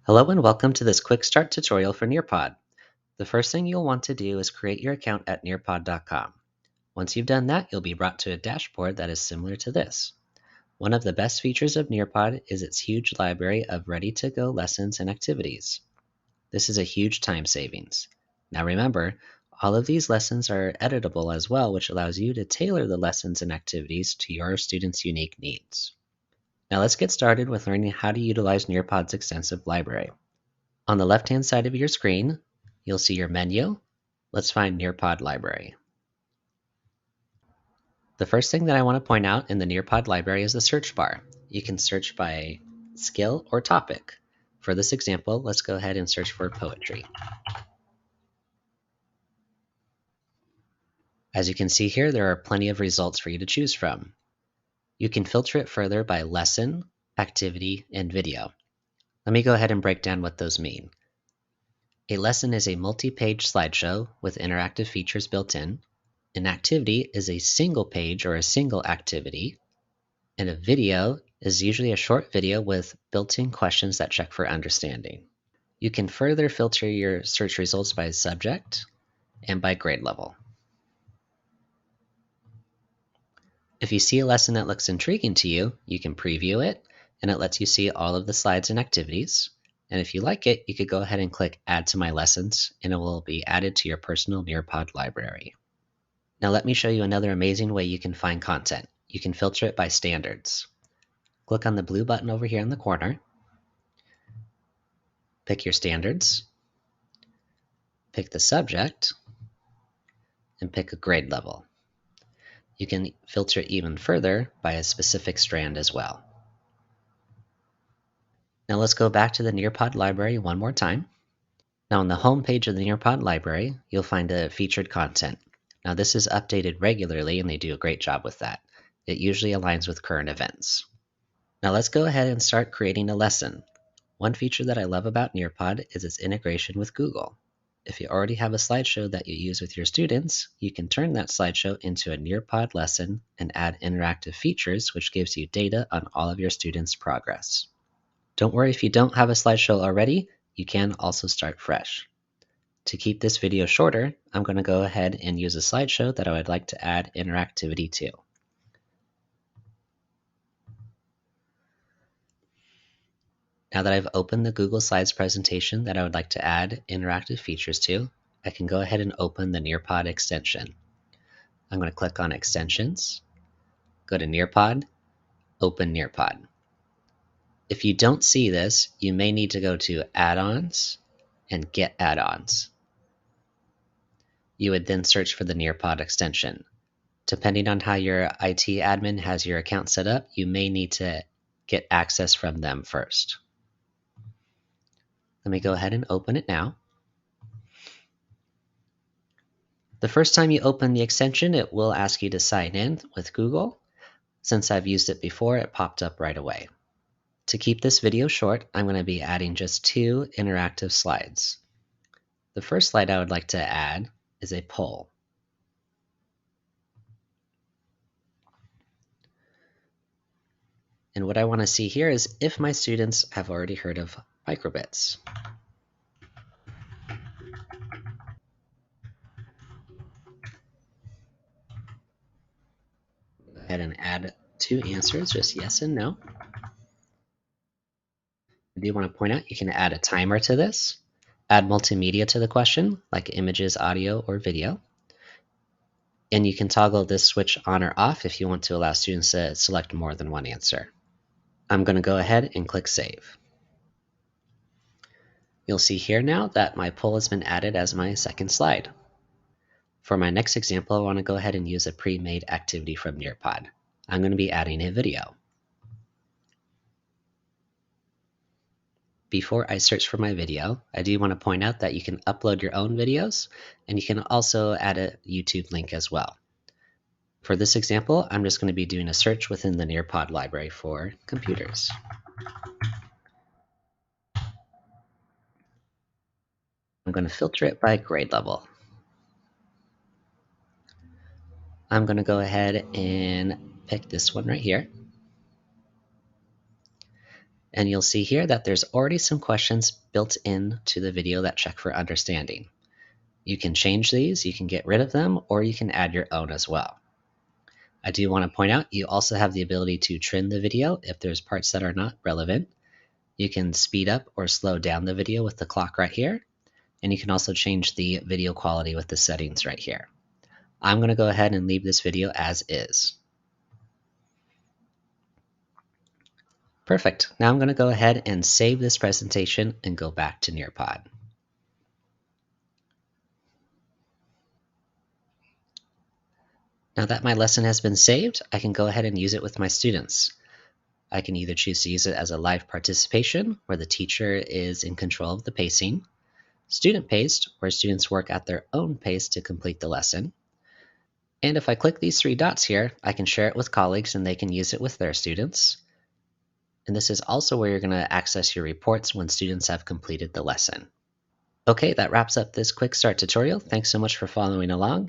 Hello and welcome to this quick start tutorial for Nearpod. The first thing you'll want to do is create your account at nearpod.com. Once you've done that, you'll be brought to a dashboard that is similar to this. One of the best features of Nearpod is its huge library of ready-to-go lessons and activities. This is a huge time savings. Now remember, all of these lessons are editable as well, which allows you to tailor the lessons and activities to your students' unique needs. Now let's get started with learning how to utilize Nearpod's extensive library. On the left-hand side of your screen, you'll see your menu. Let's find Nearpod Library. The first thing that I want to point out in the Nearpod library is the search bar. You can search by skill or topic. For this example, let's go ahead and search for poetry. As you can see here, there are plenty of results for you to choose from. You can filter it further by lesson, activity, and video. Let me go ahead and break down what those mean. A lesson is a multi-page slideshow with interactive features built in. An activity is a single page or a single activity. And a video is usually a short video with built-in questions that check for understanding. You can further filter your search results by subject and by grade level. If you see a lesson that looks intriguing to you, you can preview it, and it lets you see all of the slides and activities. And if you like it, you could go ahead and click Add to My Lessons, and it will be added to your personal Nearpod library. Now let me show you another amazing way you can find content. You can filter it by standards. Click on the blue button over here in the corner. Pick your standards. Pick the subject, and pick a grade level. You can filter it even further by a specific strand as well. Now let's go back to the Nearpod library one more time. Now on the home page of the Nearpod library, you'll find a featured content. Now this is updated regularly and they do a great job with that. It usually aligns with current events. Now let's go ahead and start creating a lesson. One feature that I love about Nearpod is its integration with Google. If you already have a slideshow that you use with your students, you can turn that slideshow into a Nearpod lesson and add interactive features, which gives you data on all of your students' progress. Don't worry if you don't have a slideshow already, you can also start fresh. To keep this video shorter, I'm going to go ahead and use a slideshow that I would like to add interactivity to. Now that I've opened the Google Slides presentation that I would like to add interactive features to, I can go ahead and open the Nearpod extension. I'm going to click on Extensions, go to Nearpod, open Nearpod. If you don't see this, you may need to go to Add-ons and Get Add-ons. You would then search for the Nearpod extension. Depending on how your IT admin has your account set up, you may need to get access from them first. Let me go ahead and open it now. The first time you open the extension, it will ask you to sign in with Google. Since I've used it before, it popped up right away. To keep this video short, I'm going to be adding just 2 interactive slides. The first slide I would like to add is a poll. And what I want to see here is if my students have already heard of microbits. Go ahead and add 2 answers, just yes and no. I do want to point out you can add a timer to this, add multimedia to the question, like images, audio, or video. And you can toggle this switch on or off if you want to allow students to select more than one answer. I'm going to go ahead and click Save. You'll see here now that my poll has been added as my second slide. For my next example, I want to go ahead and use a pre-made activity from Nearpod. I'm going to be adding a video. Before I search for my video, I do want to point out that you can upload your own videos, and you can also add a YouTube link as well. For this example, I'm just going to be doing a search within the Nearpod library for computers. I'm going to filter it by grade level. I'm going to go ahead and pick this one right here. And you'll see here that there's already some questions built in to the video that check for understanding. You can change these, you can get rid of them, or you can add your own as well. I do want to point out you also have the ability to trim the video if there's parts that are not relevant. You can speed up or slow down the video with the clock right here, and you can also change the video quality with the settings right here. I'm going to go ahead and leave this video as is. Perfect. Now I'm going to go ahead and save this presentation and go back to Nearpod. Now that my lesson has been saved, I can go ahead and use it with my students. I can either choose to use it as a live participation, where the teacher is in control of the pacing, student paced, where students work at their own pace to complete the lesson. And if I click these three dots here, I can share it with colleagues and they can use it with their students. And this is also where you're going to access your reports when students have completed the lesson. Okay, that wraps up this quick start tutorial. Thanks so much for following along,